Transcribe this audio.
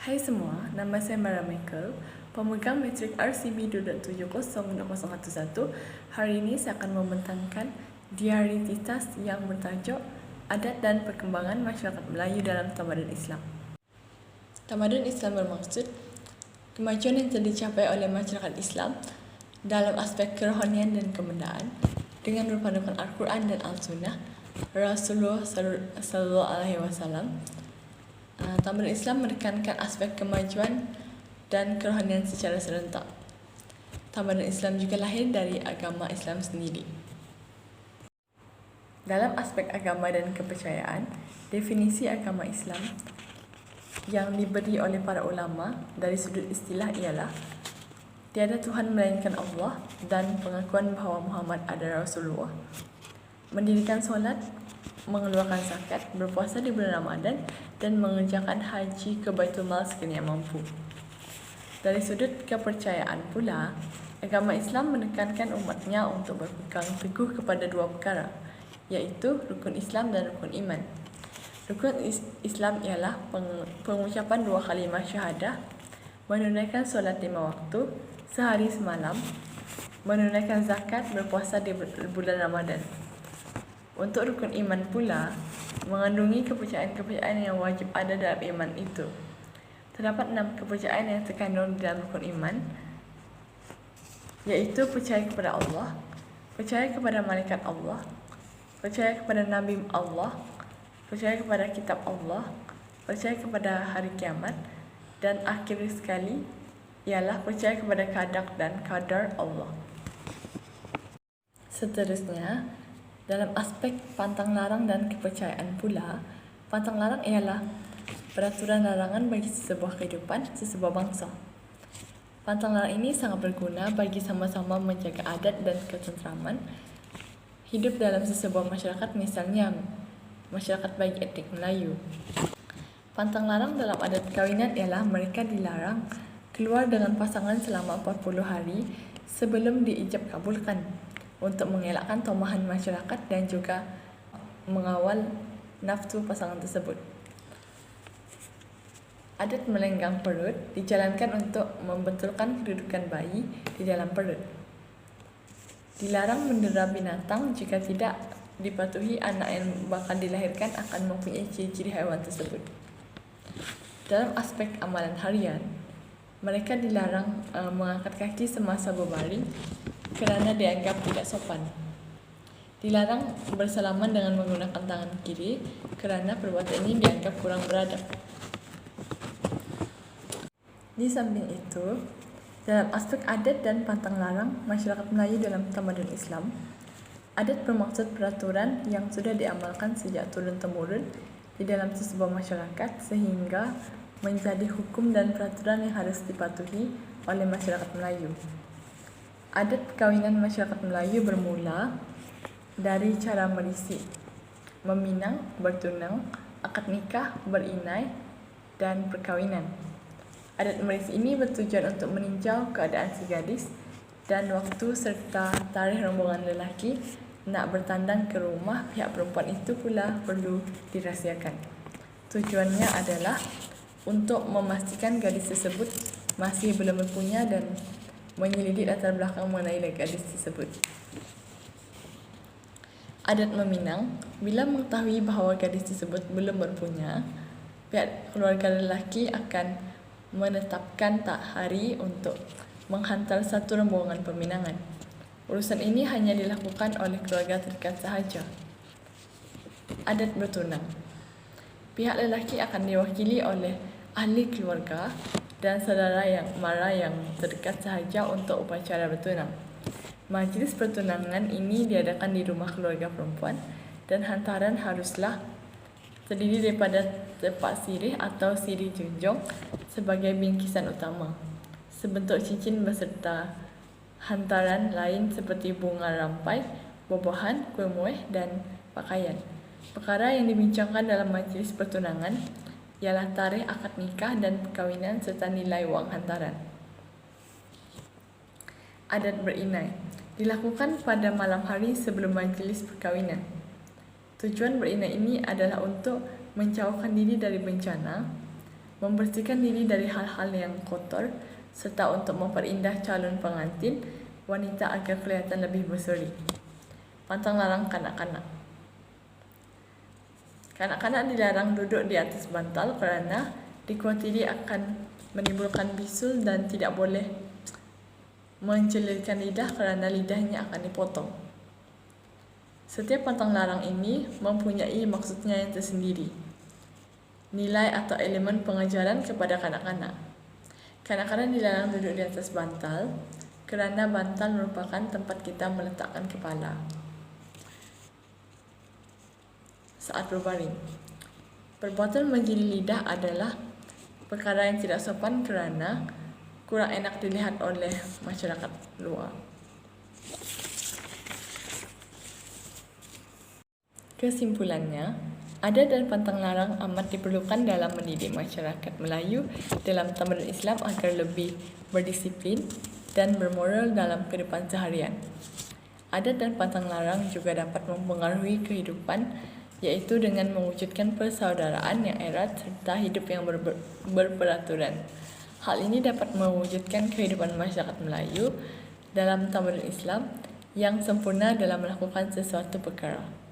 Hai semua, nama saya Mara Michael, pemegang metrik RCB 2.70.2011. Hari ini saya akan membentangkan diarisitas yang bertajuk Adat dan Perkembangan Masyarakat Melayu dalam Tamadun Islam. Tamadun Islam bermaksud kemajuan yang telah dicapai oleh masyarakat Islam dalam aspek kerohanian dan kebendaan dengan berpandukan Al-Quran dan Al-Sunnah Rasulullah SAW. Tamadun Islam menekankan aspek kemajuan dan kerohanian secara serentak. Tamadun Islam juga lahir dari agama Islam sendiri. Dalam aspek agama dan kepercayaan, definisi agama Islam yang diberi oleh para ulama dari sudut istilah ialah tiada Tuhan melainkan Allah dan pengakuan bahawa Muhammad adalah Rasulullah, mendirikan solat, mengeluarkan zakat, berpuasa di bulan Ramadan, dan mengerjakan haji ke Baitul Mal sekiranya mampu. Dari sudut kepercayaan pula, agama Islam menekankan umatnya untuk berpegang teguh kepada dua perkara, iaitu rukun Islam dan rukun iman. Rukun Islam ialah pengucapan dua kalimah syahadah, menunaikan solat 5 waktu sehari semalam, menunaikan zakat, berpuasa di bulan Ramadan. Untuk rukun iman pula, mengandungi kepercayaan-kepercayaan yang wajib ada dalam iman itu. Terdapat 6 kepercayaan yang terkandung dalam rukun iman, iaitu percaya kepada Allah, percaya kepada malaikat Allah, percaya kepada Nabi Allah, percaya kepada kitab Allah, percaya kepada hari kiamat, dan akhir sekali ialah percaya kepada qadar Allah. Seterusnya, dalam aspek pantang larang dan kepercayaan pula, pantang larang ialah peraturan larangan bagi sesebuah kehidupan, sesebuah bangsa. Pantang larang ini sangat berguna bagi sama-sama menjaga adat dan ketenteraman hidup dalam sesebuah masyarakat, misalnya masyarakat baik etnik Melayu. Pantang larang dalam adat perkahwinan ialah mereka dilarang keluar dengan pasangan selama 40 hari sebelum diijab kabulkan, untuk mengelakkan tomahan masyarakat dan juga mengawal nafsu pasangan tersebut. Adat melenggang perut dijalankan untuk membetulkan kedudukan bayi di dalam perut. Dilarang mendera binatang, jika tidak dipatuhi anak yang bakal dilahirkan akan mempunyai ciri-ciri haiwan tersebut. Dalam aspek amalan harian, mereka dilarang mengangkat kaki semasa berbaring kerana dianggap tidak sopan. Dilarang bersalaman dengan menggunakan tangan kiri kerana perbuatan ini dianggap kurang beradab. Di samping itu, dalam aspek adat dan pantang larang masyarakat Melayu dalam tamadun Islam, adat bermaksud peraturan yang sudah diamalkan sejak turun-temurun di dalam sesebuah masyarakat sehingga menjadi hukum dan peraturan yang harus dipatuhi oleh masyarakat Melayu. Adat perkahwinan masyarakat Melayu bermula dari cara merisi, meminang, bertunang, akad nikah, berinai, dan perkahwinan. Adat merisi ini bertujuan untuk meninjau keadaan si gadis dan waktu serta tarikh rombongan lelaki nak bertandang ke rumah pihak perempuan itu pula perlu dirahsiakan. Tujuannya adalah untuk memastikan gadis tersebut masih belum berpunya dan menyelidik latar belakang mengenai gadis tersebut. Adat meminang, bila mengetahui bahawa gadis tersebut belum berpunya, pihak keluarga lelaki akan menetapkan hari untuk menghantar satu rombongan peminangan. Urusan ini hanya dilakukan oleh keluarga terdekat sahaja. Adat bertunang, pihak lelaki akan diwakili oleh ahli keluarga dan saudara yang mara yang terdekat sahaja untuk upacara bertunang. Majlis pertunangan ini diadakan di rumah keluarga perempuan dan hantaran haruslah terdiri daripada tempat sirih atau sirih junjung sebagai bingkisan utama, sebentuk cincin beserta hantaran lain seperti bunga rampai, buah-buahan, kuih-muih, dan pakaian. Perkara yang dibincangkan dalam majlis pertunangan ialah tarikh akad nikah dan perkahwinan serta nilai wang hantaran. Adat berinai dilakukan pada malam hari sebelum majlis perkahwinan. Tujuan berinai ini adalah untuk menjauhkan diri dari bencana, membersihkan diri dari hal-hal yang kotor, serta untuk memperindah calon pengantin wanita agar kelihatan lebih berseri. Pantang larang kanak-kanak. Kanak-kanak dilarang duduk di atas bantal kerana dikhawatiri akan menimbulkan bisul dan tidak boleh mencelilkan lidah kerana lidahnya akan dipotong. Setiap pantang larang ini mempunyai maksudnya yang tersendiri, nilai atau elemen pengajaran kepada kanak-kanak. Kanak-kanak dilarang duduk di atas bantal kerana bantal merupakan tempat kita meletakkan kepala saat berbaring. Perbuatan menjilid lidah adalah perkara yang tidak sopan kerana kurang enak dilihat oleh masyarakat luar. Kesimpulannya, adat dan pantang larang amat diperlukan dalam mendidik masyarakat Melayu dalam tamadun Islam agar lebih berdisiplin dan bermoral dalam kehidupan seharian. Adat dan pantang larang juga dapat mempengaruhi kehidupan, iaitu dengan mewujudkan persaudaraan yang erat serta hidup yang berperaturan. Hal ini dapat mewujudkan kehidupan masyarakat Melayu dalam tamadun Islam yang sempurna dalam melakukan sesuatu perkara.